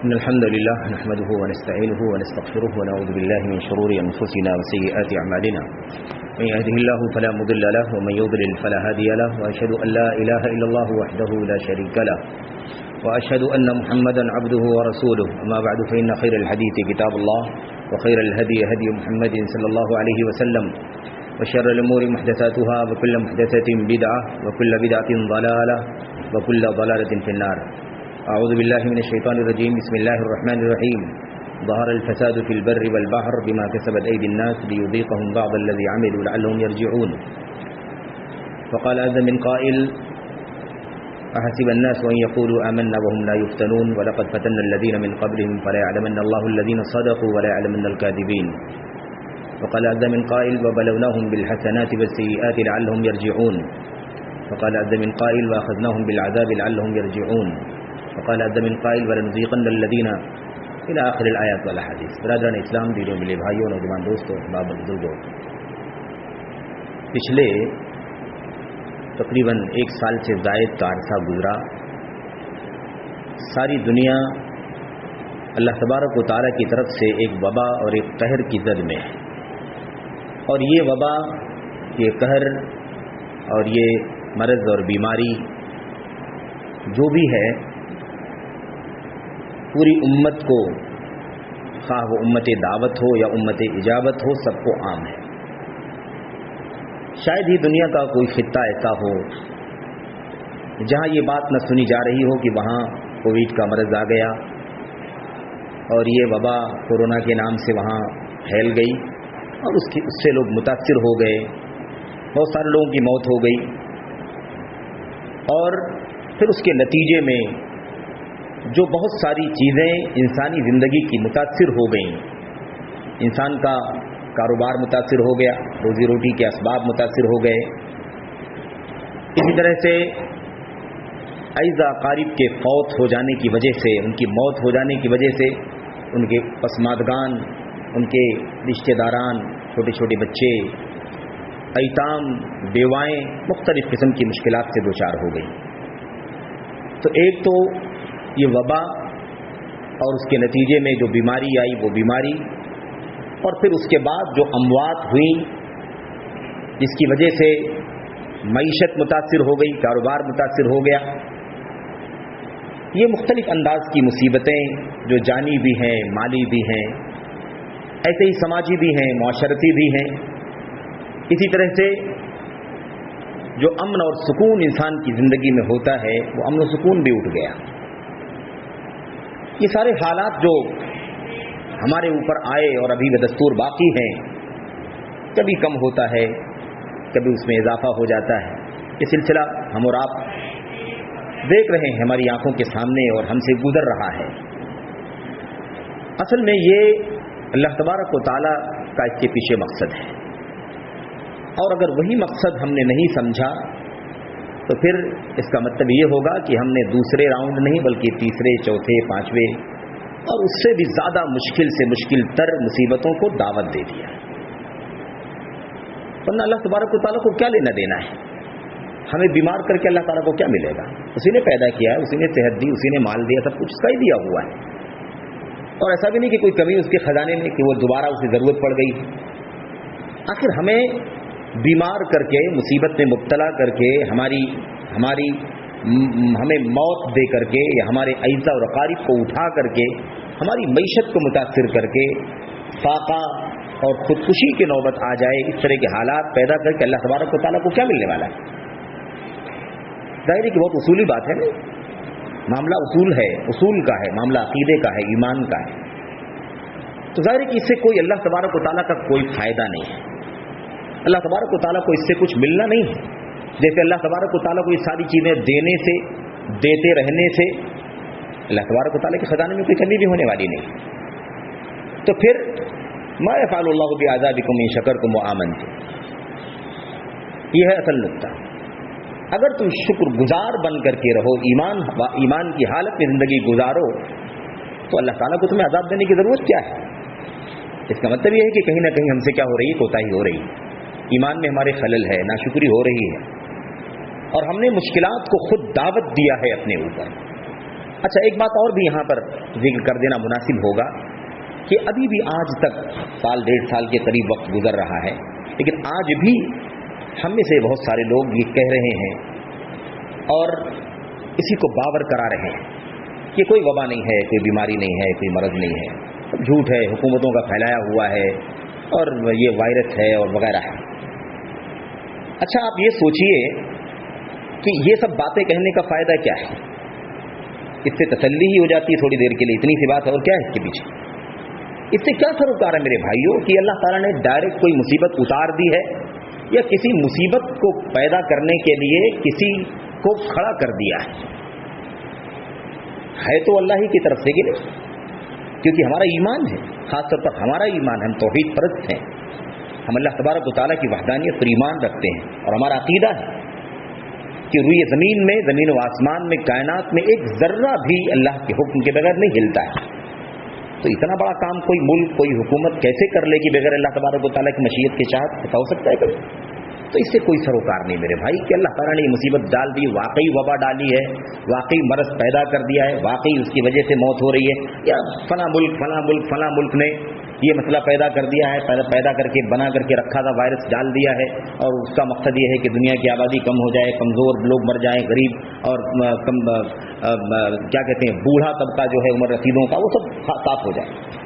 إن الحمد لله نحمده ونستعينه ونستغفره ونعوذ بالله من شرور أنفسنا وسيئات أعمالنا من يهده الله فلا مضل له ومن يضلل فلا هادي له وأشهد أن لا إله إلا الله وحده لا شريك له وأشهد أن محمدا عبده ورسوله أما بعد فإن خير الحديث كتاب الله وخير الهدي هدي محمد صلى الله عليه وسلم وشر الأمور محدثاتها وكل محدثة بدعة وكل بدعة ضلالة وكل ضلالة في النار. أعوذ بالله من الشيطان الرجيم. بسم الله الرحمن الرحيم. ظهر الفساد في البر والبحر بما كسبت أيدي الناس ليذيقهم بعض الذي عملوا لعلهم يرجعون. فقال عز من قائل أحسب الناس أن يقولوا آمنا وهم لا يفتنون ولقد فتنا الذين من قبلهم فلا يعلمن الله الذين صدقوا ولا يعلمن الكاذبين. وقال عز من قائل وبلوناهم بالحسنات والسيئات لعلهم يرجعون. وقال عز من قائل وأخذناهم بالعذاب لعلهم يرجعون. وقال عز من قائل ولنذيقن الذين إلى آخر الآيات والأحاديث. برادران اسلام، دیدوں ملے بھائیوں، نوجوان دوستوں، باب بزرگوں، پچھلے تقریباً 1 سال سے زائد کا عرصہ گزرا. ساری دنیا اللہ تبارک و تعالیٰ کی طرف سے ایک وبا اور ایک قہر کی زد میں ہے، اور یہ وبا، یہ قہر اور یہ مرض اور بیماری جو بھی ہے پوری امت کو، خواہ وہ امت دعوت ہو یا امت اجابت ہو، سب کو عام ہے. شاید ہی دنیا کا کوئی خطہ ایسا ہو جہاں یہ بات نہ سنی جا رہی ہو کہ وہاں کووڈ کا مرض آ گیا اور یہ وبا کورونا کے نام سے وہاں پھیل گئی اور اس سے لوگ متاثر ہو گئے، بہت سارے لوگوں کی موت ہو گئی، اور پھر اس کے نتیجے میں جو بہت ساری چیزیں انسانی زندگی کی متاثر ہو گئیں. انسان کا کاروبار متاثر ہو گیا، روزی روٹی کے اسباب متاثر ہو گئے. اسی طرح سے اعزا اقارب کے فوت ہو جانے کی وجہ سے، ان کی موت ہو جانے کی وجہ سے ان کے پسماندگان، ان کے رشتہ داران، چھوٹے چھوٹے بچے، ایتام، بیوائیں مختلف قسم کی مشکلات سے دوچار ہو گئی. تو ایک تو یہ وبا اور اس کے نتیجے میں جو بیماری آئی وہ بیماری، اور پھر اس کے بعد جو اموات ہوئی جس کی وجہ سے معیشت متاثر ہو گئی، کاروبار متاثر ہو گیا. یہ مختلف انداز کی مصیبتیں جو جانی بھی ہیں، مالی بھی ہیں، ایسے ہی سماجی بھی ہیں، معاشرتی بھی ہیں. اسی طرح سے جو امن اور سکون انسان کی زندگی میں ہوتا ہے وہ امن و سکون بھی اٹھ گیا. یہ سارے حالات جو ہمارے اوپر آئے اور ابھی بدستور باقی ہیں، کبھی کم ہوتا ہے، کبھی اس میں اضافہ ہو جاتا ہے. یہ سلسلہ ہم اور آپ دیکھ رہے ہیں، ہماری آنکھوں کے سامنے اور ہم سے گزر رہا ہے. اصل میں یہ اللہ تبارک و تعالیٰ کا اس کے پیچھے مقصد ہے، اور اگر وہی مقصد ہم نے نہیں سمجھا تو پھر اس کا مطلب یہ ہوگا کہ ہم نے دوسرے راؤنڈ نہیں بلکہ تیسرے، چوتھے، پانچویں اور اس سے بھی زیادہ مشکل سے مشکل تر مصیبتوں کو دعوت دے دیا. ورنہ اللہ تبارک و تعالیٰ کو کیا لینا دینا ہے؟ ہمیں بیمار کر کے اللہ تعالیٰ کو کیا ملے گا؟ اسی نے پیدا کیا ہے، اسی نے صحت دی، اسی نے مال دیا، سب کچھ اس کا ہی دیا ہوا ہے. اور ایسا بھی نہیں کہ کوئی کمی اس کے خزانے میں کہ وہ دوبارہ اسے ضرورت پڑ گئی. آخر ہمیں بیمار کر کے، مصیبت میں مبتلا کر کے، ہمیں موت دے کر کے، یا ہمارے اعزا اور اقارب کو اٹھا کر کے، ہماری معیشت کو متاثر کر کے فاقہ اور خودکشی کی نوبت آ جائے، اس طرح کے حالات پیدا کر کے اللہ تبارک و تعالیٰ کو کیا ملنے والا ہے؟ ظاہر ہے کہ بہت اصولی بات ہے نا، معاملہ اصول ہے، اصول کا ہے، معاملہ عقیدے کا ہے، ایمان کا ہے. تو ظاہر ہے کہ اس سے کوئی اللہ تبارک و تعالیٰ کا کوئی فائدہ نہیں ہے. اللہ تبارک و تعالیٰ کو اس سے کچھ ملنا نہیں ہے. جیسے اللہ تبارک و تعالیٰ کو یہ ساری چیزیں دینے سے، دیتے رہنے سے اللہ تبارک و تعالیٰ کے خزانے میں کوئی کمی بھی ہونے والی نہیں. تو پھر ما یفعل اللہ بعذابکم ان شکرتم وآمنتم، یہ ہے اصل نقطہ. اگر تم شکر گزار بن کر کے رہو، ایمان کی حالت میں زندگی گزارو، تو اللہ تعالیٰ کو تمہیں عذاب دینے کی ضرورت کیا ہے؟ اس کا مطلب یہ ہے کہ کہیں نہ کہیں ہم سے کیا ہو رہی ہے؟ کوتاہی ہو رہی ہے، ایمان میں ہمارے خلل ہے، ناشکری ہو رہی ہے، اور ہم نے مشکلات کو خود دعوت دیا ہے اپنے اوپر. اچھا ایک بات اور بھی یہاں پر ذکر کر دینا مناسب ہوگا کہ ابھی بھی آج تک سال ڈیڑھ سال کے قریب وقت گزر رہا ہے، لیکن آج بھی ہم میں سے بہت سارے لوگ یہ کہہ رہے ہیں اور اسی کو باور کرا رہے ہیں کہ کوئی وبا نہیں ہے، کوئی بیماری نہیں ہے، کوئی مرض نہیں ہے، جھوٹ ہے، حکومتوں کا پھیلایا ہوا ہے اور یہ وائرس ہے اور وغیرہ ہے۔ اچھا آپ یہ سوچئے کہ یہ سب باتیں کہنے کا فائدہ کیا ہے؟ اس سے تسلی ہی ہو جاتی ہے تھوڑی دیر کے لیے، اتنی سی بات ہے، اور کیا ہے اس کے پیچھے؟ اس سے کیا سروکار ہے میرے بھائیوں کہ اللہ تعالیٰ نے ڈائریکٹ کوئی مصیبت اتار دی ہے یا کسی مصیبت کو پیدا کرنے کے لیے کسی کو کھڑا کر دیا ہے تو اللہ ہی کی طرف سے گرے، کیونکہ ہمارا ایمان ہے، خاص طور پر ہمارا ایمان، ہم توحید پرست ہیں، ہم اللہ تبارک و تعالیٰ کی وحدانیت پر ایمان رکھتے ہیں، اور ہمارا عقیدہ ہے کہ روئے زمین میں، زمین و آسمان میں، کائنات میں ایک ذرہ بھی اللہ کے حکم کے بغیر نہیں ہلتا ہے۔ تو اتنا بڑا کام کوئی ملک، کوئی حکومت کیسے کر لے گی بغیر اللہ تبارک و تعالیٰ کی مشیت کے چاہت؟ ایسا ہو سکتا ہے کبھی؟ تو اس سے کوئی سروکار نہیں میرے بھائی کہ اللہ تعالیٰ نے یہ مصیبت ڈال دی، واقعی وبا ڈالی ہے، واقعی مرض پیدا کر دیا ہے، واقعی اس کی وجہ سے موت ہو رہی ہے، یا فلاں ملک نے یہ مسئلہ پیدا کر دیا ہے، پیدا کر کے بنا کر کے رکھا تھا، وائرس ڈال دیا ہے، اور اس کا مقصد یہ ہے کہ دنیا کی آبادی کم ہو جائے، کمزور لوگ مر جائیں، غریب اور کیا کہتے ہیں بوڑھا طبقہ جو ہے عمر رسیدوں کا، وہ سب صاف ہو جائے۔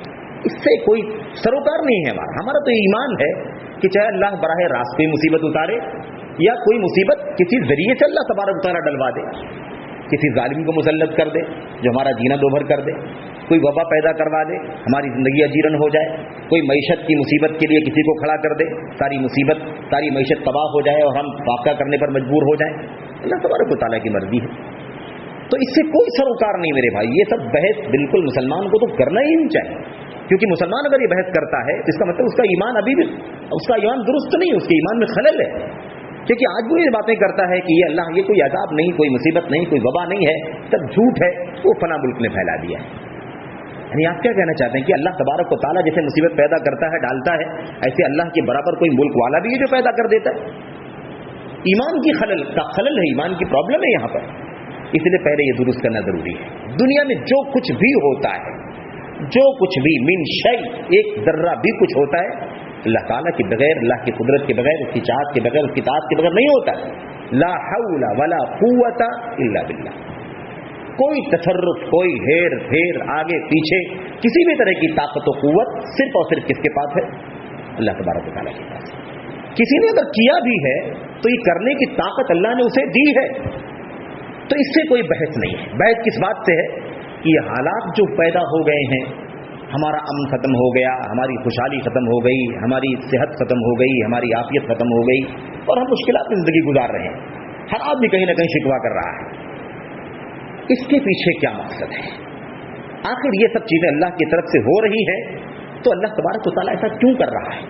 اس سے کوئی سروکار نہیں ہے ہمارا تو ایمان ہے کہ چاہے اللہ براہ راست کوئی مصیبت اتارے یا کوئی مصیبت کسی ذریعے سے اللہ تبارک و تعالیٰ ڈلوا دے، کسی ظالم کو مسلط کر دے جو ہمارا جینا دوبھر کر دے، کوئی وبا پیدا کروا دے، ہماری زندگی اجیرن ہو جائے، کوئی معیشت کی مصیبت کے لیے کسی کو کھڑا کر دے، ساری معیشت تباہ ہو جائے اور ہم واقعہ کرنے پر مجبور ہو جائیں، اللہ تبارک و تعالیٰ کی مرضی ہے۔ تو اس سے کوئی سروکار نہیں میرے بھائی، یہ سب بحث بالکل مسلمان کو تو کرنا ہی نہیں چاہیے، کیونکہ مسلمان اگر یہ بحث کرتا ہے تو اس کا مطلب اس کا ایمان ابھی بھی اس کا ایمان درست نہیں ہے، اس کے ایمان میں خلل ہے، کیونکہ آج وہ یہ باتیں کرتا ہے کہ یہ اللہ یہ کوئی عذاب نہیں، کوئی مصیبت نہیں، کوئی وبا نہیں ہے، سب جھوٹ ہے، وہ فلاں ملک نے پھیلا دیا ہے۔ یعنی آپ کیا کہنا چاہتے ہیں کہ اللہ تبارک و تعالیٰ جیسے مصیبت پیدا کرتا ہے ڈالتا ہے، ایسے اللہ کے برابر کوئی ملک والا بھی ہے جو پیدا کر دیتا ہے؟ ایمان کی خلل ہے، ایمان کی پرابلم ہے یہاں پر، اس لیے پہلے یہ درست کرنا ضروری ہے۔ دنیا میں جو کچھ بھی ہوتا ہے، جو کچھ بھی من شیء، ایک ذرہ بھی کچھ ہوتا ہے، اللہ تعالیٰ کے بغیر، اللہ کی قدرت کے بغیر، اس کی چاہت کے بغیر، اس کی طاعت کے بغیر نہیں ہوتا ہے۔ لا حول ولا قوت الا باللہ، کوئی تصرف، کوئی ہیر پھیر، آگے پیچھے، کسی بھی طرح کی طاقت و قوت صرف اور صرف کس کے پاس ہے؟ اللہ تبارک و تعالیٰ کے پاس۔ کسی نے اگر کیا بھی ہے تو یہ کرنے کی طاقت اللہ نے اسے دی ہے، تو اس سے کوئی بحث نہیں ہے۔ بحث کس بات سے ہے؟ یہ حالات جو پیدا ہو گئے ہیں، ہمارا امن ختم ہو گیا، ہماری خوشحالی ختم ہو گئی، ہماری صحت ختم ہو گئی، ہماری عافیت ختم ہو گئی، اور ہم مشکلات میں زندگی گزار رہے ہیں، ہر آدمی کہیں نہ کہیں شکوہ کر رہا ہے۔ اس کے پیچھے کیا مقصد ہے؟ آخر یہ سب چیزیں اللہ کی طرف سے ہو رہی ہیں تو اللہ تبارک و تعالیٰ ایسا کیوں کر رہا ہے؟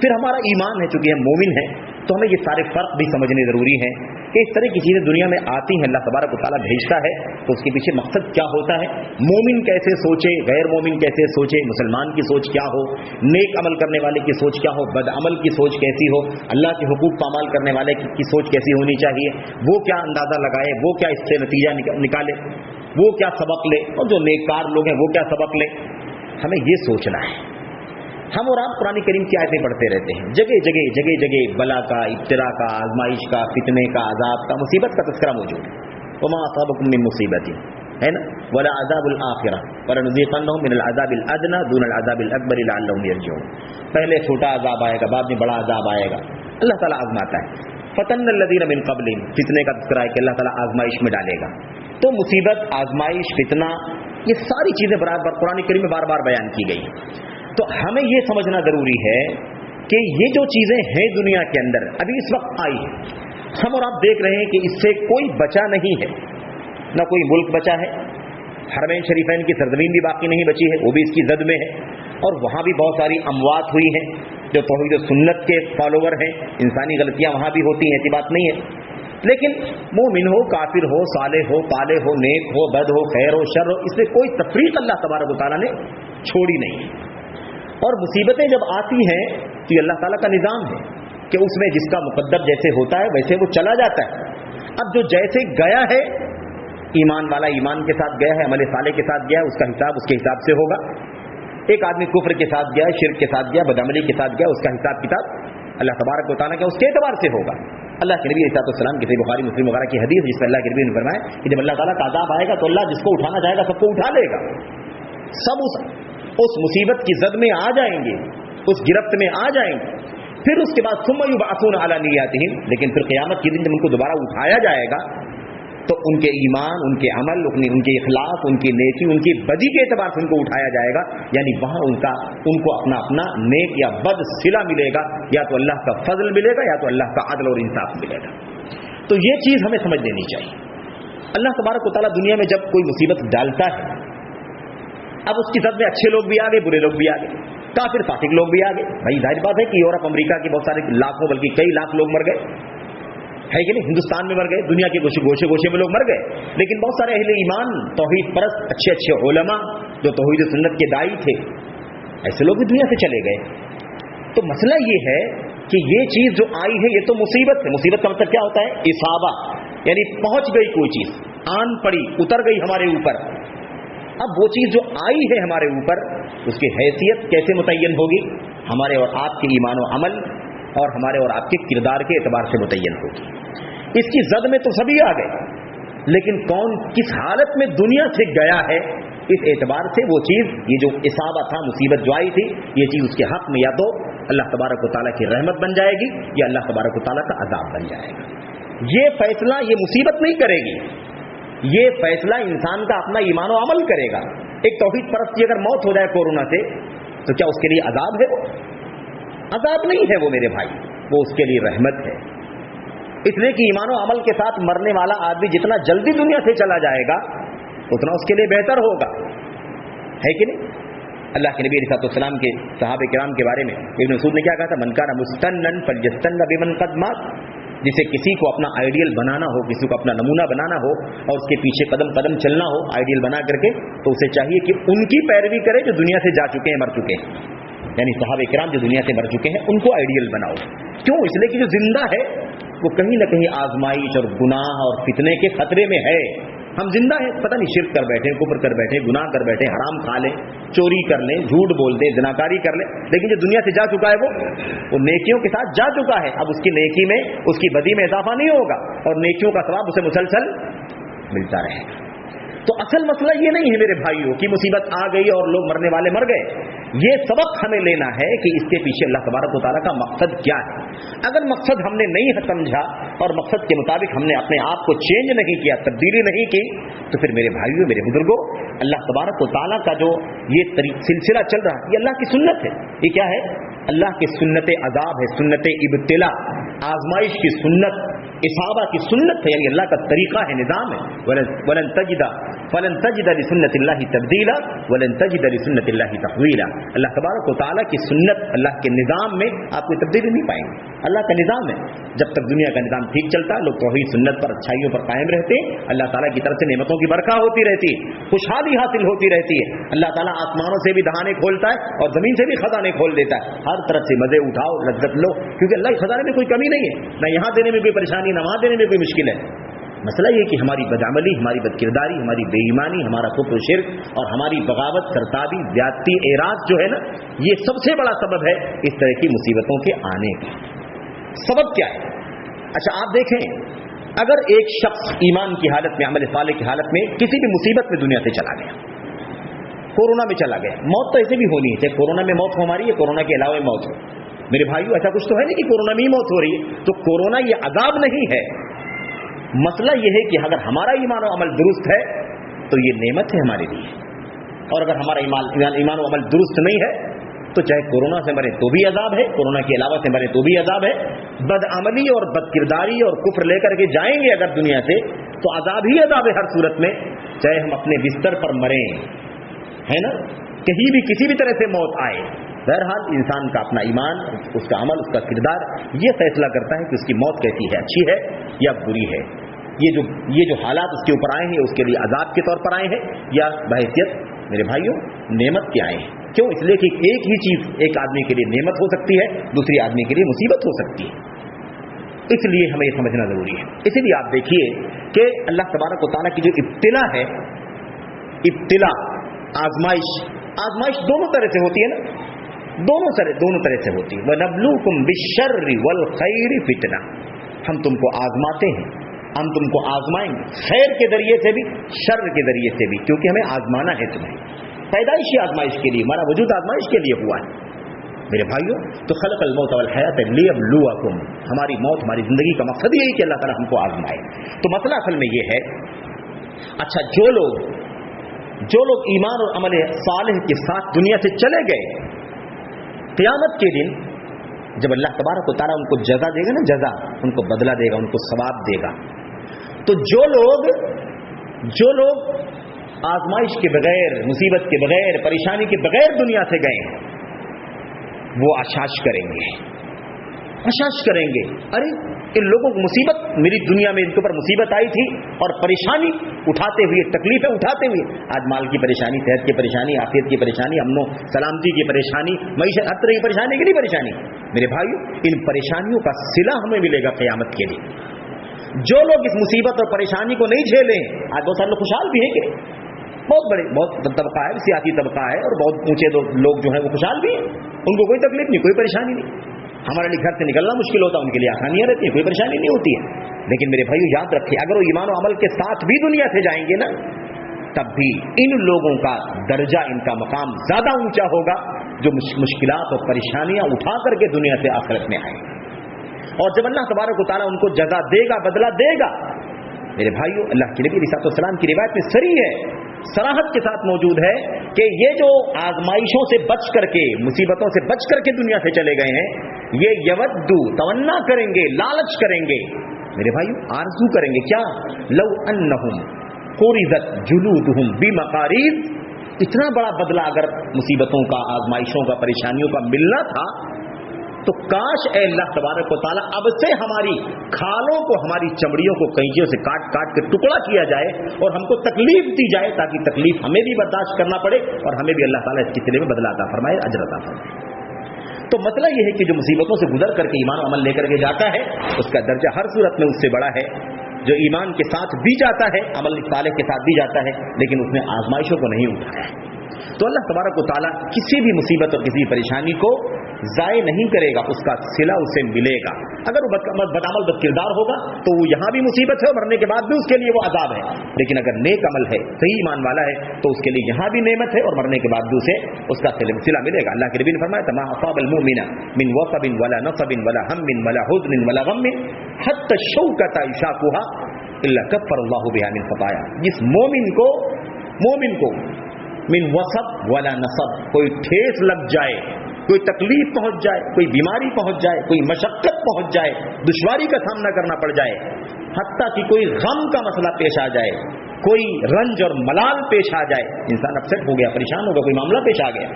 پھر ہمارا ایمان ہے، چونکہ ہم مومن ہیں تو ہمیں یہ سارے فرق بھی سمجھنے ضروری ہیں کہ اس طرح کی چیزیں دنیا میں آتی ہیں، اللہ تبارک و تعالیٰ بھیجتا ہے تو اس کے پیچھے مقصد کیا ہوتا ہے، مومن کیسے سوچے، غیر مومن کیسے سوچے، مسلمان کی سوچ کیا ہو، نیک عمل کرنے والے کی سوچ کیا ہو، بد عمل کی سوچ کیسی ہو، اللہ کے حقوق کا عمل کرنے والے کی سوچ کیسی ہونی چاہیے، وہ کیا اندازہ لگائے، وہ کیا اس سے نتیجہ نکالے، وہ کیا سبق لے، اور جو نیککار لوگ ہیں وہ کیا سبق لے، ہمیں یہ سوچنا ہے۔ ہم اور آپ قرآن کریم کی آیتیں پڑھتے رہتے ہیں، جگہ جگہ بلا کا، ابتلا کا، آزمائش کا، فتنے کا، عذاب کا، مصیبت کا تذکرہ موجود ہے۔ وما اصابکم من مصیبت ہے نا، ولا عذاب الآخرہ ولنذیقنہم من العذاب الادنی دون العذاب الاکبر لعلہم یرجعون، پہلے چھوٹا عذاب آئے گا، بعد میں بڑا عذاب آئے گا، اللہ تعالیٰ آزماتا ہے۔ فتن الذین من قبلہم، فتنے کا تذکرہ ہے کہ اللہ تعالیٰ آزمائش میں ڈالے گا، تو مصیبت، آزمائش، فتنہ، یہ ساری چیزیں برابر قرآن کریم میں بار بار بیان کی گئی ہیں۔ تو ہمیں یہ سمجھنا ضروری ہے کہ یہ جو چیزیں ہیں دنیا کے اندر ابھی اس وقت آئی ہیں، ہم اور آپ دیکھ رہے ہیں کہ اس سے کوئی بچا نہیں ہے، نہ کوئی ملک بچا ہے، حرمین شریفین کی سرزمین بھی باقی نہیں بچی ہے، وہ بھی اس کی زد میں ہے، اور وہاں بھی بہت ساری اموات ہوئی ہیں جو توحید و سنت کے فالوور ہیں، انسانی غلطیاں وہاں بھی ہوتی ہیں، ایسی بات نہیں ہے، لیکن مومن ہو، کافر ہو، صالح ہو، پالے ہو، نیک ہو، بد ہو، خیر ہو، شر ہو، اس سے کوئی تفریق اللہ تبارک و تعالیٰ نے چھوڑی نہیں ہے۔ اور مصیبتیں جب آتی ہیں تو یہ اللہ تعالیٰ کا نظام ہے کہ اس میں جس کا مقدر جیسے ہوتا ہے ویسے وہ چلا جاتا ہے۔ اب جو جیسے گیا ہے ایمان والا ایمان کے ساتھ گیا ہے، عمل صالح کے ساتھ گیا ہے، اس کا حساب اس کے حساب سے ہوگا. ایک آدمی کفر کے ساتھ گیا، شرک کے ساتھ گیا، بدعملی کے ساتھ گیا، اس کا حساب کتاب اللہ تبارک و تعالیٰ کا اس کے اعتبار سے ہوگا. اللہ کے نبی علیہ الصلوۃ والسلام کی صحیح بخاری مسلم وغیرہ کی حدیث، جس میں اللہ کے نبی نے فرمایا کہ جب اللہ تعالیٰ کا عذاب آئے گا تو اللہ جس کو اٹھانا چاہے گا سب کو اٹھا لے گا. سب اس مصیبت کی زد میں آ جائیں گے، اس گرفت میں آ جائیں گے. پھر اس کے بعد ثم یبعثون علی نیاتہم، لیکن پھر قیامت کے دن جب ان کو دوبارہ اٹھایا جائے گا تو ان کے ایمان، ان کے عمل، ان کے اخلاص، ان کی نیکی، ان کی بدی کے اعتبار سے ان کو اٹھایا جائے گا. یعنی وہاں ان کو اپنا نیک یا بد صلہ ملے گا، یا تو اللہ کا فضل ملے گا یا تو اللہ کا عدل اور انصاف ملے گا. تو یہ چیز ہمیں سمجھ لینی چاہیے. اللہ تبارک و تعالیٰ دنیا میں جب کوئی مصیبت ڈالتا ہے، اب اس کی زد میں اچھے لوگ بھی آ گئے، برے لوگ بھی آ گئے، کافر فاسق لوگ بھی آ گئے. بھائی ظاہر بات ہے کہ یورپ امریکہ کے بہت سارے لاکھوں بلکہ کئی لاکھ لوگ مر گئے، ہے کہ نہیں؟ ہندوستان میں مر گئے، دنیا کے گوشے گوشے میں لوگ مر گئے. لیکن بہت سارے اہل ایمان، توحید پرست، اچھے علماء جو توحید سنت کے داعی تھے، ایسے لوگ بھی دنیا سے چلے گئے. تو مسئلہ یہ ہے کہ یہ چیز جو آئی ہے یہ تو مصیبت ہے. مصیبت کا مطلب کیا ہوتا ہے؟ اصابہ، یعنی پہنچ گئی کوئی چیز، آن پڑی، اتر گئی ہمارے اوپر. اب وہ چیز جو آئی ہے ہمارے اوپر، اس کی حیثیت کیسے متعین ہوگی؟ ہمارے اور آپ کے ایمان و عمل اور ہمارے اور آپ کے کردار کے اعتبار سے متعین ہوگی. اس کی زد میں تو سبھی آ گئے، لیکن کون کس حالت میں دنیا سے گیا ہے، اس اعتبار سے وہ چیز، یہ جو اصابہ تھا، مصیبت جو آئی تھی، یہ چیز اس کے حق میں یا تو اللہ تبارک و تعالیٰ کی رحمت بن جائے گی یا اللہ تبارک و تعالیٰ کا عذاب بن جائے گا. یہ فیصلہ یہ مصیبت نہیں کرے گی، یہ فیصلہ انسان کا اپنا ایمان و عمل کرے گا. ایک توحید پرست کی اگر موت ہو جائے کورونا سے تو کیا اس کے لیے عذاب ہے؟ وہ عذاب نہیں ہے وہ میرے بھائی، وہ اس کے لیے رحمت ہے. اس لیے کہ ایمان و عمل کے ساتھ مرنے والا آدمی جتنا جلدی دنیا سے چلا جائے گا اتنا اس کے لیے بہتر ہوگا، ہے کہ نہیں؟ اللہ کے نبی علیہ الصلوۃ والسلام کے صحابہ کرام کے بارے میں ابن مسعود نے کیا کہا تھا؟ من کان مستنن فلیستن بمن قد مات. جسے کسی کو اپنا آئیڈیل بنانا ہو، کسی کو اپنا نمونہ بنانا ہو اور اس کے پیچھے قدم قدم چلنا ہو آئیڈیل بنا کر کے، تو اسے چاہیے کہ ان کی پیروی کرے جو دنیا سے جا چکے ہیں، مر چکے ہیں. یعنی صحابہ کرام جو دنیا سے مر چکے ہیں ان کو آئیڈیل بناؤ. کیوں؟ اس لیے کہ جو زندہ ہے وہ کہیں نہ کہیں آزمائش اور گناہ اور فتنے کے خطرے میں ہے. ہم زندہ ہیں، پتہ نہیں شرک کر بیٹھے، کفر کر بیٹھے، گناہ کر بیٹھے، حرام کھا لیں، چوری کر لیں، جھوٹ بول دیں، زناکاری کر لیں، لیکن جو دنیا سے جا چکا ہے وہ نیکیوں کے ساتھ جا چکا ہے. اب اس کی نیکی میں، اس کی بدی میں اضافہ نہیں ہوگا اور نیکیوں کا ثواب اسے مسلسل ملتا رہے گا. تو اصل مسئلہ یہ نہیں ہے میرے بھائیوں کہ مصیبت آ گئی اور لوگ مرنے والے مر گئے. یہ سبق ہمیں لینا ہے کہ اس کے پیچھے اللہ تبارک و تعالیٰ کا مقصد کیا ہے. اگر مقصد ہم نے نہیں سمجھا اور مقصد کے مطابق ہم نے اپنے آپ کو چینج نہیں کیا، تبدیلی نہیں کی، تو پھر میرے بھائیوں، میرے بزرگوں، اللہ تبارک و تعالیٰ کا جو یہ سلسلہ چل رہا ہے یہ اللہ کی سنت ہے. یہ کیا ہے؟ اللہ کی سنت عذاب ہے، سنت ابتلا، آزمائش کی سنت، اصابہ کی سنت ہے. یعنی اللہ کا طریقہ ہے، نظام ہے. فلن تجد لسنت اللہ تبدیلا ولن تجد لسنت اللہ تحویلا. اللہ تبارک و تعالیٰ کی سنت، اللہ کے نظام میں آپ کوئی تبدیلی نہیں پائیں گے. اللہ کا نظام ہے، جب تک دنیا کا نظام ٹھیک چلتا ہے، لوگ توحید سنت پر، اچھائیوں پر قائم رہتے ہیں، اللہ تعالیٰ کی طرف سے نعمتوں کی برکہ ہوتی رہتی ہے، خوشحالی حاصل ہوتی رہتی ہے. اللہ تعالیٰ آسمانوں سے بھی دہانے کھولتا ہے اور زمین سے بھی خزانے کھول دیتا ہے. ہر طرف سے مزے اٹھاؤ، لذت لو، کیونکہ اللہ کے خزانے میں کوئی کمی نہیں ہے، نہ یہاں دینے میں کوئی پریشانی، نہ وہاں دینے میں کوئی مشکل ہے. مسئلہ یہ کہ ہماری بدعملی، ہماری بدکرداری، ہماری بے ایمانی، ہمارا کفر و شرک اور ہماری بغاوت، سرتابی، زیادتی، اعراض جو ہے نا، یہ سب سے بڑا سبب ہے اس طرح کی مصیبتوں کے آنے کا. سبب کیا ہے؟ اچھا آپ دیکھیں، اگر ایک شخص ایمان کی حالت میں، عمل صالح کی حالت میں کسی بھی مصیبت میں دنیا سے چلا گیا، کورونا میں چلا گیا، موت تو ایسے بھی ہونی ہے، چاہے کورونا میں موت ہو ہماری یا کورونا کے علاوہ موت ہو. میرے بھائیو، ایسا کچھ تو ہے نہیں کہ کورونا میں ہی موت ہو رہی ہے. تو کورونا یہ عذاب نہیں ہے. مسئلہ یہ ہے کہ اگر ہمارا ایمان و عمل درست ہے تو یہ نعمت ہے ہمارے لیے، اور اگر ہمارا ایمان و عمل درست نہیں ہے تو چاہے کورونا سے مرے تو بھی عذاب ہے، کورونا کے علاوہ سے مرے تو بھی عذاب ہے. بدعملی اور بدکرداری اور کفر لے کر کے جائیں گے اگر دنیا سے تو عذاب ہی عذاب ہے ہر صورت میں، چاہے ہم اپنے بستر پر مریں، ہے نا، کہیں بھی کسی بھی طرح سے موت آئے. بہرحال انسان کا اپنا ایمان، اس کا عمل، اس کا کردار یہ فیصلہ کرتا ہے کہ اس کی موت کیسی ہے، اچھی ہے یا بری ہے. یہ جو حالات اس کے اوپر آئے ہیں اس کے لیے عذاب کے طور پر آئے ہیں یا بحیثیت میرے بھائیوں نعمت کے آئے ہیں. کیوں؟ اس لیے کہ ایک ہی چیز ایک آدمی کے لیے نعمت ہو سکتی ہے، دوسری آدمی کے لیے مصیبت ہو سکتی ہے. اس لیے ہمیں یہ سمجھنا ضروری ہے. اسی لیے آپ دیکھیے کہ اللہ تبارک و تعالیٰ کی جو ابتلا ہے، ابتلا آزمائش دونوں طرح سے ہوتی ہے نا، دونوں طرح سے ہوتی ہے. وَنَبْلُوكُمْ بِالشَّرِّ وَالْخَيْرِ فِتْنَةً، ہم تم کو آزماتے ہیں، ہم تم کو آزمائیں گے، خیر کے ذریعے سے بھی شر کے ذریعے سے بھی، کیونکہ ہمیں آزمانا ہے تمہیں. پیدائشی آزمائش کے لیے، ہمارا وجود آزمائش کے لیے ہوا ہے میرے بھائیوں. تو خلق الموت والحیات لیبلوکم، ہماری موت، ہماری زندگی کا مقصد یہی کہ اللہ تعالیٰ ہم کو آزمائے. تو مسئلہ اصل میں یہ ہے، اچھا جو لوگ ایمان اور عمل صالح کے ساتھ دنیا سے چلے گئے، قیامت کے دن جب اللہ تبارک و تعالیٰ ان کو جزا دے گا نا، جزا ان کو بدلہ دے گا، ان کو ثواب دے گا، تو جو لوگ آزمائش کے بغیر، مصیبت کے بغیر، پریشانی کے بغیر دنیا سے گئے وہ اشاش کریں گے. ارے ان لوگوں کو مصیبت، میری دنیا میں ان کے اوپر مصیبت آئی تھی اور پریشانی اٹھاتے ہوئے، تکلیفیں اٹھاتے ہوئے، آج مال کی پریشانی، صحت کی پریشانی، عافیت کی پریشانی، امن و سلامتی کی پریشانی، معیشت، ہر طرح کی پریشانی کی نہیں پریشانی. میرے بھائیو، ان پریشانیوں کا صلہ ہمیں ملے گا قیامت کے لیے. جو لوگ اس مصیبت اور پریشانی کو نہیں جھیلیں، آج بہت سارے لوگ خوشحال بھی ہیں، کہ بہت طبقہ ہے، سیاسی طبقہ ہے، اور بہت اونچے لوگ جو ہیں وہ خوشحال بھی ہیں، ان کو کوئی تکلیف نہیں، کوئی پریشانی نہیں. ہمارے لیے گھر سے نکلنا مشکل ہوتا ہے، ان کے لیے آسانیاں رہتی ہیں، کوئی پریشانی نہیں ہوتی ہے. لیکن میرے بھائیو یاد رکھیے، اگر وہ ایمان و عمل کے ساتھ بھی دنیا سے جائیں گے نا، تب بھی ان لوگوں کا درجہ، ان کا مقام زیادہ اونچا ہوگا جو مشکلات اور پریشانیاں اٹھا کر کے دنیا سے آخرت میں آئیں. اور جب اللہ تبارک و تعالیٰ ان کو جزا دے گا، بدلہ دے گا، میرے بھائیو اللہ کے نبی علیہ الصلوۃ والسلام کی روایت میں صریح ہے، صراحت کے ساتھ موجود ہے کہ یہ جو آزمائشوں سے بچ کر کے، مصیبتوں سے بچ کر کے دنیا سے چلے گئے ہیں، یہ یودو، تمنا کریں گے، لالچ کریں گے میرے بھائیو، آرزو کریں گے کیا؟ لو انہم قرضت جلودہم بمقاریض، اتنا بڑا بدلہ اگر مصیبتوں کا، آزمائشوں کا، پریشانیوں کا ملنا تھا تو کاش اے اللہ تبارک و تعالیٰ اب سے ہماری کھالوں کو، ہماری چمڑیوں کو کینچیوں سے کاٹ کاٹ کے ٹکڑا کیا جائے اور ہم کو تکلیف دی جائے، تاکہ تکلیف ہمیں بھی برداشت کرنا پڑے اور ہمیں بھی اللہ تعالیٰ اس کے صلے میں بدلہ عطا فرمائے، اجر عطا فرمائے. تو مسئلہ یہ ہے کہ جو مصیبتوں سے گزر کر کے ایمان و عمل لے کر کے جاتا ہے، اس کا درجہ ہر صورت میں اس سے بڑا ہے. جو ایمان کے ساتھ بھی جاتا ہے، عمل صالح کے ساتھ بھی جاتا ہے، لیکن اس نے آزمائشوں کو نہیں اٹھایا. تو اللہ تبارک و تعالیٰ کسی بھی مصیبت اور کسی پریشانی کو ضائع نہیں کرے گا، اس کا صلہ اسے ملے گا. اگر وہ بدعمل بد کردار ہوگا تو وہ یہاں بھی مصیبت ہے اور مرنے کے بعد بھی اس کے لیے وہ عذاب ہے. لیکن اگر نیک عمل ہے، صحیح ایمان والا ہے، تو اس کے لیے یہاں بھی نعمت ہے اور مرنے کے بعد بھی اسے اس کا صلہ ملے گا. اللہ کے نبی نے فرمایا تھا، ما اصاب المؤمن من وصب ولا نصب ولا هم ولا حزن ولا غم حتى الشوكة يشاكها الا كفر الله بها من خطايا. جس مومن کو من وصب ولا نصب، کوئی ٹھیس لگ جائے، کوئی تکلیف پہنچ جائے، کوئی بیماری پہنچ جائے، کوئی مشقت پہنچ جائے، دشواری کا سامنا کرنا پڑ جائے، حتیٰ کہ کوئی غم کا مسئلہ پیش آ جائے، کوئی رنج اور ملال پیش آ جائے، انسان اپسیٹ ہو گیا، پریشان ہو گیا، کوئی معاملہ پیش آ گیا،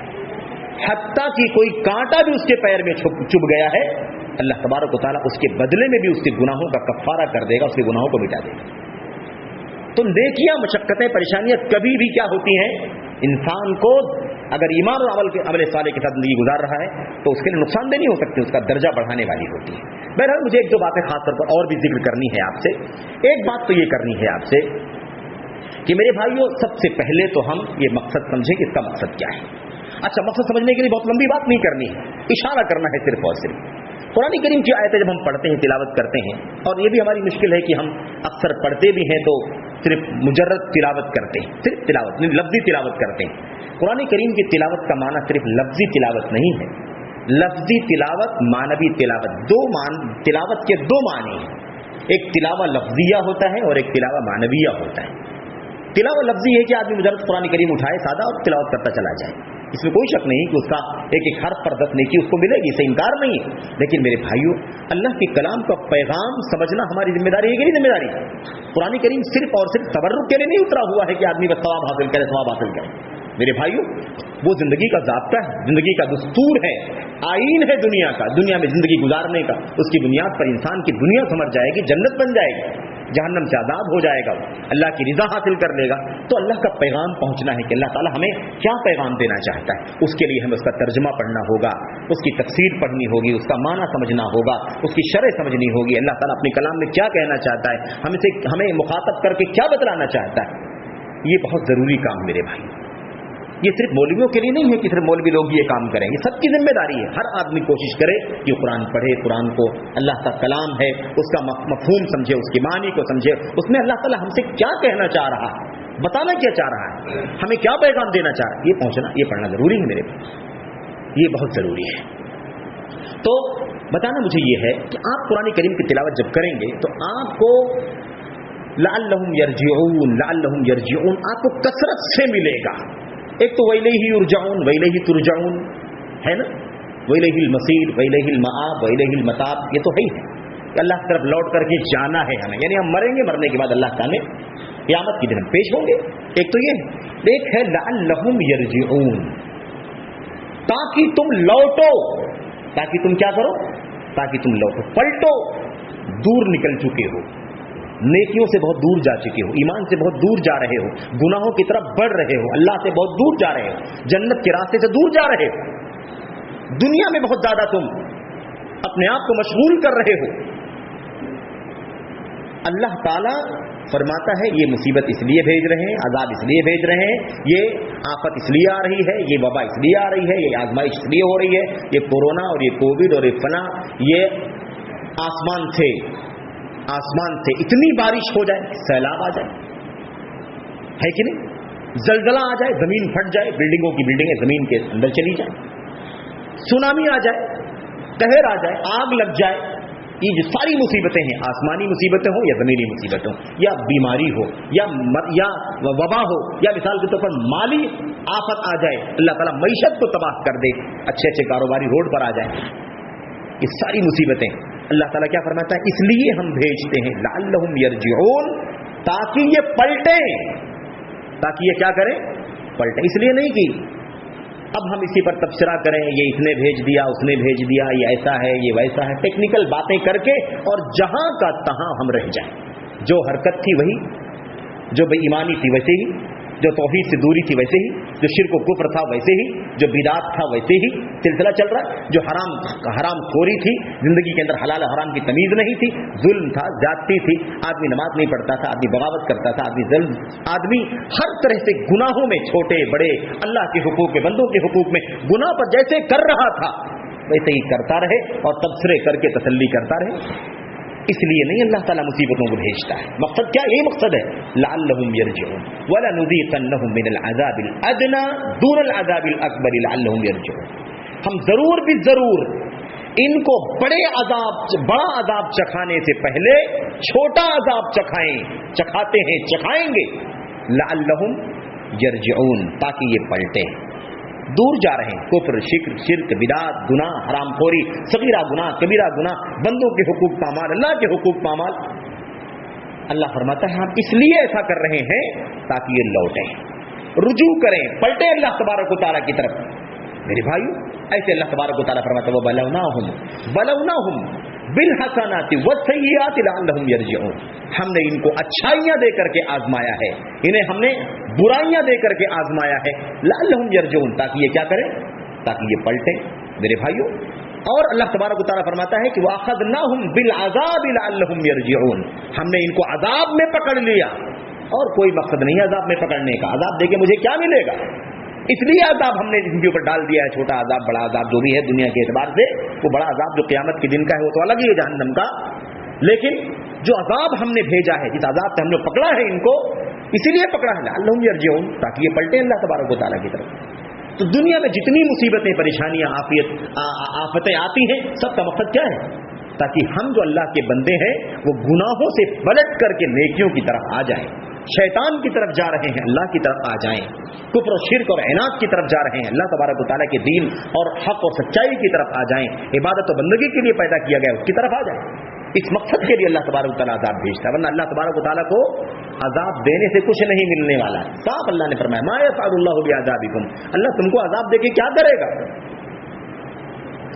حتیٰ کہ کوئی کانٹا بھی اس کے پیر میں چبھ گیا ہے، اللہ تبارک و تعالیٰ اس کے بدلے میں بھی اس کے گناہوں کا کفارہ کر دے گا، اس کے گناہوں کو مٹا دے گا. تو نیکیاں، مشقتیں، پریشانیاں کبھی بھی کیا ہوتی ہیں، انسان کو اگر ایمان اور عمل صالح کے ساتھ زندگی گزار رہا ہے تو اس کے لیے نقصان دہ نہیں ہو سکتی، اس کا درجہ بڑھانے والی ہوتی ہے. بہرحال مجھے ایک دو باتیں خاص طور پر اور بھی ذکر کرنی ہے آپ سے. ایک بات تو یہ کرنی ہے آپ سے کہ میرے بھائیوں، سب سے پہلے تو ہم یہ مقصد سمجھیں کہ اس کا مقصد کیا ہے. اچھا، مقصد سمجھنے کے لیے بہت لمبی بات نہیں کرنی ہے، اشارہ کرنا ہے صرف اور صرف. قرآن کریم کی آیتیں جب ہم پڑھتے ہیں، تلاوت کرتے ہیں، اور یہ بھی ہماری مشکل ہے کہ ہم اکثر پڑھتے بھی ہیں تو صرف مجرد تلاوت کرتے ہیں، صرف تلاوت نہیں، لفظی تلاوت کرتے ہیں. قرآن کریم کی تلاوت کا معنی صرف لفظی تلاوت نہیں ہے. لفظی تلاوت، معنوی تلاوت، تلاوت کے دو معنی ہیں. ایک تلاوہ لفظیہ ہوتا ہے اور ایک تلاوہ معنویہ ہوتا ہے. تلاوہ لفظی ہے کہ آدمی مجرد قرآن کریم اٹھائے سادہ اور تلاوت کرتا چلا جائے، اس میں کوئی شک نہیں کہ اس کا ایک ایک حرف پر 10 نیکی اس کو ملے گی، اسے انکار نہیں ہے. لیکن میرے بھائیوں، اللہ کے کلام کا پیغام سمجھنا ہماری ذمہ داری ہے کہ نہیں ذمہ داری؟ قرآن کریم صرف اور صرف تبرک کے لیے نہیں اترا ہوا ہے کہ آدمی بس ثواب حاصل کرے، ثواب حاصل کرے. میرے بھائیوں، وہ زندگی کا ضابطہ ہے، زندگی کا دستور ہے، آئین ہے دنیا کا. دنیا میں زندگی گزارنے کا، اس کی بنیاد پر انسان کی دنیا سمجھ جائے گی، جنت بن جائے گی. جہنم سے آزاد ہو جائے گا, اللہ کی رضا حاصل کر لے گا. تو اللہ کا پیغام پہنچنا ہے کہ اللہ تعالیٰ ہمیں کیا پیغام دینا چاہتا ہے. اس کے لیے ہمیں اس کا ترجمہ پڑھنا ہوگا, اس کی تفسیر پڑھنی ہوگی, اس کا معنی سمجھنا ہوگا, اس کی شرح سمجھنی ہوگی. اللہ تعالیٰ اپنے کلام میں کیا کہنا چاہتا ہے, ہمیں مخاطب کر کے کیا بتلانا چاہتا ہے. یہ بہت ضروری کام میرے بھائی. یہ صرف مولویوں کے لیے نہیں ہے کہ صرف مولوی لوگ یہ کام کریں, یہ سب کی ذمہ داری ہے. ہر آدمی کوشش کرے کہ قرآن پڑھے, قرآن کو اللہ کا کلام ہے اس کا مفہوم سمجھے, اس کی معنی کو سمجھے, اس میں اللہ تعالیٰ ہم سے کیا کہنا چاہ رہا ہے, بتانا کیا چاہ رہا ہے, ہمیں کیا پیغام دینا چاہ رہا ہے. یہ پہنچنا, یہ پڑھنا ضروری ہے میرے پاس, یہ بہت ضروری ہے. تو بتانا مجھے یہ ہے کہ آپ قرآن کریم کی تلاوت جب کریں گے تو آپ کو لعلہم یرجعون آپ کو کثرت سے ملے گا. ایک تو وَإِلَيْهِ يُرْجَعُونَ وَإِلَيْهِ تُرْجَعُونَ ہے نا, وَإِلَيْهِ الْمَصِيرُ وَإِلَيْهِ الْمَآبُ وَإِلَيْهِ الْمَتَابُ, یہ تو ہے ہی ہے کہ اللہ کی طرف لوٹ کر کے جانا ہے ہمیں, یعنی ہم مریں گے, مرنے کے بعد اللہ تعالیٰ قیامت کے دن ہم پیش ہوں گے. ایک تو یہ, ایک ہے لعلہم یرجعون, تاکہ تم لوٹو, تاکہ تم کیا کرو, تاکہ تم لوٹو, پلٹو, دور نکل چکے ہو, نیکیوں سے بہت دور جا چکے ہو, ایمان سے بہت دور جا رہے ہو, گناہوں کی طرف بڑھ رہے ہو, اللہ سے بہت دور جا رہے ہو, جنت کے راستے سے دور جا رہے ہو, دنیا میں بہت زیادہ تم اپنے آپ کو مشغول کر رہے ہو. اللہ تعالیٰ فرماتا ہے یہ مصیبت اس لیے بھیج رہے ہیں, عذاب اس لیے بھیج رہے ہیں, یہ آفت اس لیے آ رہی ہے, یہ وبا اس لیے آ رہی ہے, یہ آزمائش اس لیے ہو رہی ہے, یہ کورونا اور یہ کووڈ اور یہ فنا, یہ آسمان سے اتنی بارش ہو جائے, سیلاب آ جائے, ہے کہ نہیں, زلزلہ آ جائے, زمین پھٹ جائے, بلڈنگوں کی بلڈنگیں زمین کے اندر چلی جائیں, سونامی آ جائے, قہر آ جائے, آگ لگ جائے. یہ جو ساری مصیبتیں ہیں, آسمانی مصیبتیں ہوں یا زمینی مصیبتیں ہوں, یا بیماری ہو یا وبا ہو, یا مثال کے طور پر مالی آفت آ جائے, اللہ تعالیٰ معیشت کو تباہ کر دے, اچھے اچھے کاروباری روڈ پر آ جائیں, یہ ساری مصیبتیں اللہ تعالیٰ کیا فرماتا ہے, اس لیے ہم بھیجتے ہیں لعلہم یرجعون, تاکہ یہ پلٹیں, تاکہ یہ کیا کریں, پلٹیں. اس لیے نہیں کہ اب ہم اسی پر تبصرہ کریں, یہ اس نے بھیج دیا, اس نے بھیج دیا, یہ ایسا ہے, یہ ویسا ہے, ٹیکنیکل باتیں کر کے اور جہاں کا تہاں ہم رہ جائیں. جو حرکت تھی وہی, جو بے ایمانی تھی ویسے ہی, جو توحید سے دوری تھی ویسے ہی, جو شرک و کفر تھا ویسے ہی, جو بدعت تھا ویسے ہی سلسلہ چل رہا ہے, جو حرام خوری تھی, زندگی کے اندر حلال حرام کی تمیز نہیں تھی, ظلم تھا, زیادتی تھی, آدمی نماز نہیں پڑھتا تھا, آدمی بغاوت کرتا تھا, آدمی ہر طرح سے گناہوں میں, چھوٹے بڑے, اللہ کے حقوق کے, بندوں کے حقوق میں گناہ پر جیسے کر رہا تھا ویسے ہی کرتا رہے اور تبصرے کر کے تسلی کرتا رہے. اس لیے نہیں اللہ تعالیٰ مصیبتوں کو بھیجتا ہے. مقصد کیا, یہی مقصد ہے, لعلہم یرجعون وَلَنُذِيقَنَّهُم مِّنَ الْعَذَابِ الْأَدْنَىٰ دُونَ الْعَذَابِ الْأَكْبَرِ لَعَلَّهُمْ يَرْجِعُونَ. ہم ضرور بھی ضرور ان کو بڑا عذاب چکھانے سے پہلے چھوٹا عذاب چکھاتے ہیں, چکھائیں گے, لعلہم یرجعون, تاکہ یہ پلٹیں, دور جا رہے ہیں, کفر, شرک, بدعت, گناہ, حرام خوری, صغیرہ گناہ, کبیرہ گناہ, بندوں کے حقوق پامال, اللہ کے حقوق پامال. اللہ فرماتا ہے ہم اس لیے ایسا کر رہے ہیں تاکہ یہ لوٹیں, رجوع کریں, پلٹیں اللہ تبارک و تعالیٰ کی طرف. میرے بھائیو, ایسے اللہ تبارک و تعالیٰ فرماتا ہے وَبَلَوْنَاهُمْ بِالْحَسَنَاتِ وَالسَّيِّئَاتِ لَعَلَّهُمْ يَرْجِعُونَ. ہم نے ان کو اچھائیاں دے کر کے آزمایا ہے, انہیں ہم نے برائیاں دے کر کے آزمایا ہے, لعلہم یرجعون, تاکہ یہ کیا کریں, تاکہ یہ پلٹیں. میرے بھائیو, اور اللہ تبارک و تعالیٰ فرماتا ہے کہ وَأَخَذْنَاهُمْ بِالْعَذَابِ لَعَلَّهُم يَرْجِعُون. ہم نے ان کو عذاب میں پکڑ لیا, اور کوئی مقصد نہیں عذاب میں پکڑنے کا, عذاب دے کے مجھے کیا ملے گا, اس لیے عذاب ہم نے ان کے اوپر ڈال دیا ہے, چھوٹا عذاب, بڑا عذاب جو بھی ہے دنیا کے اعتبار سے, وہ بڑا عذاب جو قیامت کے دن کا ہے وہ تو الگ ہی ہے جہنم کا, لیکن جو عذاب ہم نے بھیجا ہے, جس عذاب سے ہم نے پکڑا ہے ان کو, اسی لیے پکڑا ہے لعلہم یرجعون, تاکہ یہ پلٹیں اللہ تبارک و تعالیٰ کی طرف. تو دنیا میں جتنی مصیبتیں, پریشانیاں, آفتیں آتی ہیں, سب کا مقصد کیا ہے, تاکہ ہم جو اللہ کے بندے ہیں وہ گناہوں سے پلٹ کر کے نیکیوں کی طرف آ جائیں, شیطان کی طرف جا رہے ہیں اللہ کی طرف آ جائیں, کفر و شرک اور عناد کی طرف جا رہے ہیں اللہ تبارک و تعالیٰ کے دین اور حق اور سچائی کی طرف آ جائیں, عبادت و بندگی کے لیے پیدا کیا گیا اس کی طرف آ جائیں. اس مقصد کے لیے اللہ تبارک و تعالیٰ عذاب بھیجتا ہے, ورنہ اللہ تبارک و تعالیٰ کو عذاب دینے سے کچھ نہیں ملنے والا. صاف اللہ نے فرمایا ما یفعل اللہ بعذابکم, اللہ تم کو عذاب دے کے کیا کرے گا,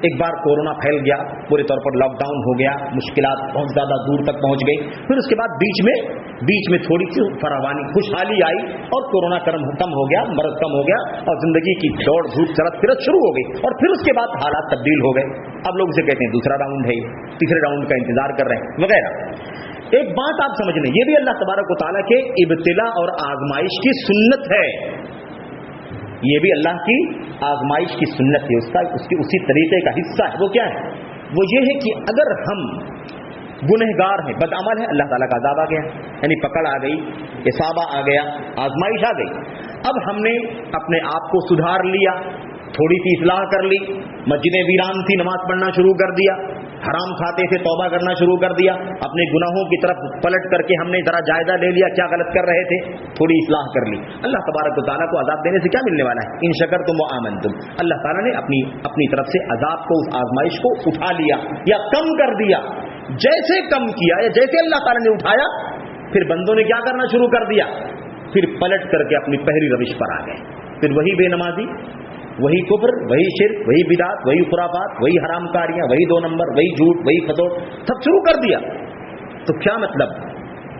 ایک بار کورونا پھیل گیا، پورے طور پر لاک ڈاؤن ہو گیا، مشکلات بہت زیادہ دور تک پہنچ گئی. پھر اس کے بعد بیچ میں تھوڑی سی فراوانی خوشحالی آئی اور کورونا کم ہو گیا، مرض کم ہو گیا اور زندگی کی دوڑ دھوپ چرت پھرت شروع ہو گئی. اور پھر اس کے بعد حالات تبدیل ہو گئے. اب لوگ اسے کہتے ہیں دوسرا راؤنڈ ہے، تیسرے راؤنڈ کا انتظار کر رہے ہیں وغیرہ. ایک بات آپ سمجھ لیں، یہ بھی اللہ تبارک و تعالیٰ کے ابتلا اور آزمائش کی سنت ہے. یہ بھی اللہ کی آزمائش کی سنت ہے، اسی طریقے کا حصہ ہے. وہ کیا ہے؟ وہ یہ ہے کہ اگر ہم گنہگار ہیں، بدعمل ہیں، اللہ تعالیٰ کا عذاب آ گیا، یعنی پکڑ آ گئی، اصابہ آ گیا، آزمائش آ گئی. اب ہم نے اپنے آپ کو سدھار لیا، تھوڑی سی اصلاح کر لی، مسجدیں ویران تھی، نماز پڑھنا شروع کر دیا، حرام کھاتے تھے توبہ کرنا شروع کر دیا، اپنے گناہوں کی طرف پلٹ کر کے ہم نے ذرا جائزہ لے لیا کیا غلط کر رہے تھے، تھوڑی اصلاح کر لی. اللہ تبارک و تعالیٰ کو عذاب دینے سے کیا ملنے والا ہے؟ ان شکرتم و آمنتم. اللہ تعالیٰ نے اپنی طرف سے عذاب کو، اس آزمائش کو اٹھا لیا یا کم کر دیا. جیسے کم کیا یا جیسے اللہ تعالیٰ نے اٹھایا، پھر بندوں نے کیا کرنا شروع کر دیا، پھر پلٹ کر کے اپنی پہلی روش پر آ گئے. پھر وہی بے نمازی، وہی کفر، وہی شرک، وہی بدعت، وہی خرافات، وہی حرام کاریاں، وہی 2 نمبر، وہی جھوٹ، وہی فسوڑ، سب شروع کر دیا. تو کیا مطلب؟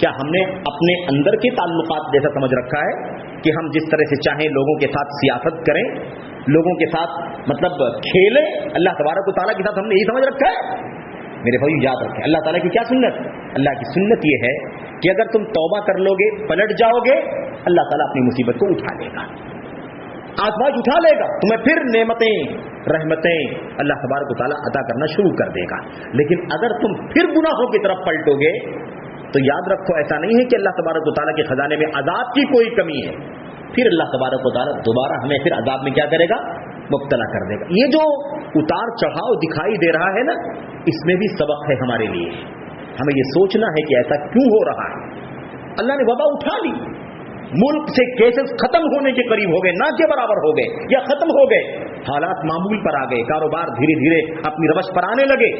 کیا ہم نے اپنے اندر کے تعلقات جیسا سمجھ رکھا ہے کہ ہم جس طرح سے چاہیں لوگوں کے ساتھ سیاست کریں، لوگوں کے ساتھ مطلب کھیلیں؟ اللہ تبارک و تعالیٰ کے ساتھ ہم نے یہی سمجھ رکھا ہے؟ میرے بھائی یاد رکھیں، اللہ تعالیٰ کی کیا سنت؟ اللہ کی سنت یہ ہے کہ اگر تم توبہ کر لو گے، پلٹ جاؤ گے، اللہ تعالیٰ اپنی مصیبت کو اٹھا لے گا، آزمائش اٹھا لے گا، تمہیں پھر نعمتیں، رحمتیں اللہ تبارک و تعالیٰ عطا کرنا شروع کر دے گا. لیکن اگر تم پھر گناہوں کی طرف پلٹو گے تو یاد رکھو ایسا نہیں ہے کہ اللہ تبارک و تعالیٰ کے خزانے میں عذاب کی کوئی کمی ہے. پھر اللہ تبارک و تعالیٰ دوبارہ ہمیں پھر عذاب میں کیا کرے گا؟ مبتلا کر دے گا. یہ جو اتار چڑھاؤ دکھائی دے رہا ہے نا، اس میں بھی سبق ہے ہمارے لیے. ہمیں یہ سوچنا ہے کہ ایسا کیوں ہو رہا ہے. اللہ نے وبا اٹھا لی، ملک سے کیسز ختم ہونے کے قریب ہو گئے، نہ کے برابر ہو گئے یا ختم ہو گئے، حالات معمول پر آ گئے، کاروبار دھیرے دھیرے اپنی روش پر آنے لگے.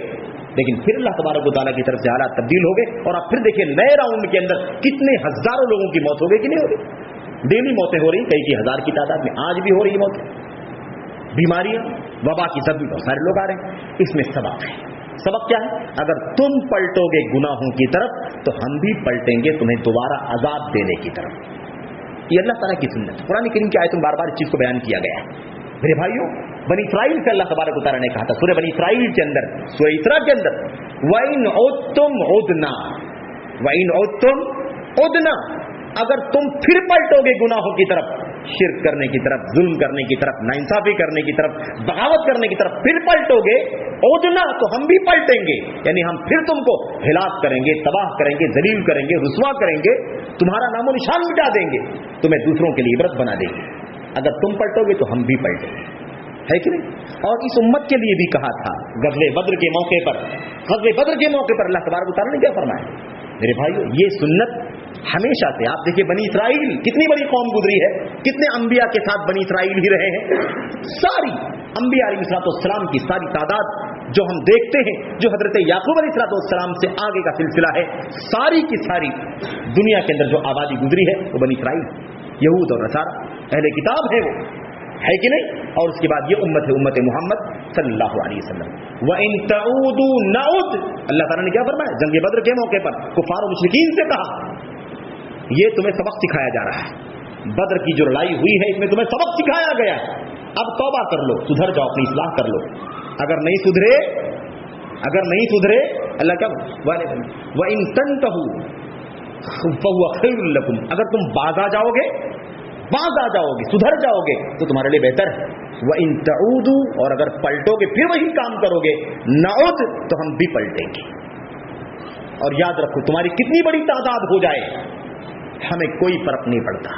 لیکن پھر اللہ تبارک و تعالیٰ کی طرف سے حالات تبدیل ہو گئے اور اب پھر دیکھیں نئے راؤنڈ کے اندر کتنے ہزاروں لوگوں کی موت ہو گئی کہ نہیں ہو رہی؟ ڈیلی موتیں ہو رہی، کئی ہزار کی تعداد میں آج بھی ہو رہی موتیں. بیماریاں، وبا کی سب بھی بہت سارے لوگ آ رہے ہیں. اس میں سبق ہے. سبق کیا ہے؟ اگر تم پلٹو گے گناہوں کی طرف تو ہم بھی پلٹیں گے تمہیں دوبارہ عذاب دینے کی طرف. یہ اللہ تعالیٰ کی سنت. قرآن کریم کی آیتوں میں بار بار اس چیز کو بیان کیا گیا ہے. میرے بھائیوں، بنی اسرائیل سے اللہ تبارک و تعالیٰ نے کہا تھا سورہ بنی اسرائیل کے اندر، سورہ اسراء کے اندر، وَإِنْ عُدْتُمْ عُدْنَا، وَإِنْ عُدْتُمْ عُدْنَا، اگر تم پھر پلٹو گے گناہوں کی طرف، شرک کرنے کی طرف، ظلم کرنے کی طرف، ناانصافی کرنے کی طرف، بغاوت کرنے کی طرف پھر پلٹو گے، عُدْنَا، تو ہم بھی پلٹیں گے. یعنی ہم پھر تم کو ہلاک کریں گے، تباہ کریں گے، ذلیل کریں گے، رسوا کریں گے، تمہارا نام و نشان مٹا دیں گے، تمہیں دوسروں کے لیے عبرت بنا دیں گے. اگر تم پلٹو گے تو ہم بھی پلٹیں گے، ہے کہ نہیں؟ اور اس امت کے لیے بھی کہا تھا غزوہ بدر کے موقع پر، غزوہ بدر کے موقع پر اللہ تبارک و تعالیٰ نے کیا فرمایا؟ میرے بھائیو، یہ سنت ہمیشہ سے، آپ دیکھیں بنی اسرائیل کتنی بڑی قوم گزری ہے، کتنے انبیاء کے ساتھ بنی اسرائیل ہی رہے ہیں. ساری انبیاء علیہ السلام کی ساری تعداد جو ہم دیکھتے ہیں، جو حضرت یعقوب علیہ السلام سے آگے کا سلسلہ ہے، ساری کی ساری دنیا کے اندر جو آبادی گزری ہے وہ بنی اسرائیل، یہود اور نصارا، اہل کتاب ہے وہ، ہے کہ نہیں؟ اور اس کے بعد یہ امت ہے، امت محمد صلی اللہ علیہ وسلم. وَإِن تَعُودُوا نَعُدْ، اللہ تعالیٰ نے کیا فرمایا؟ جنگ بدر کے موقع پر کفار و مشرکین سے کہا یہ تمہیں سبق سکھایا جا رہا ہے، بدر کی جو لڑائی ہوئی ہے اس میں تمہیں سبق سکھایا گیا ہے، اب توبہ کر لو، سدھر جاؤ، اپنی اصلاح کر لو. اگر نہیں سدھرے اللہ کیا وَإِن تَنْتَهُوا فَهُوَ خَيْرٌ لَكُمْ، اگر تم باز آ جاؤ گے، سدھر جاؤ گے تو تمہارے لیے بہتر ہے. وَإِن تَعُودُوا، اور اگر پلٹو گے، پھر وہی کام کرو گے، نعود، تو ہم بھی پلٹیں گے. اور یاد رکھو، تمہاری کتنی بڑی تعداد ہو جائے ہمیں کوئی فرق نہیں پڑتا.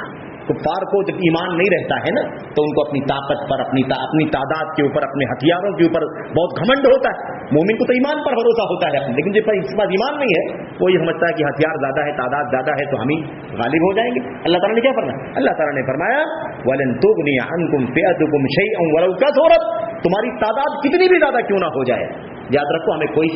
کفار کو جب ایمان نہیں رہتا ہے نا تو ان کو اپنی طاقت پر، اپنی تعداد کے اوپر، اپنے ہتھیاروں کے اوپر بہت گھمنڈ ہوتا ہے. مومن کو تو ایمان پر بھروسہ ہوتا ہے، لیکن جس پر اس کے پاس ایمان نہیں ہے وہ یہ سمجھتا ہے کہ ہتھیار زیادہ ہے، تعداد زیادہ ہے تو ہم ہی غالب ہو جائیں گے. اللہ تعالیٰ نے کیا فرمایا؟ اللہ تعالیٰ نے فرمایا وَلَن تُغْنِيَ عَنْكُمْ فِئَتُكُمْ شَيْئًا وَلَوْ كَثُرَتْ، تمہاری تعداد کتنی بھی زیادہ کیوں نہ ہو جائے، یاد رکھو ہمیں کوئی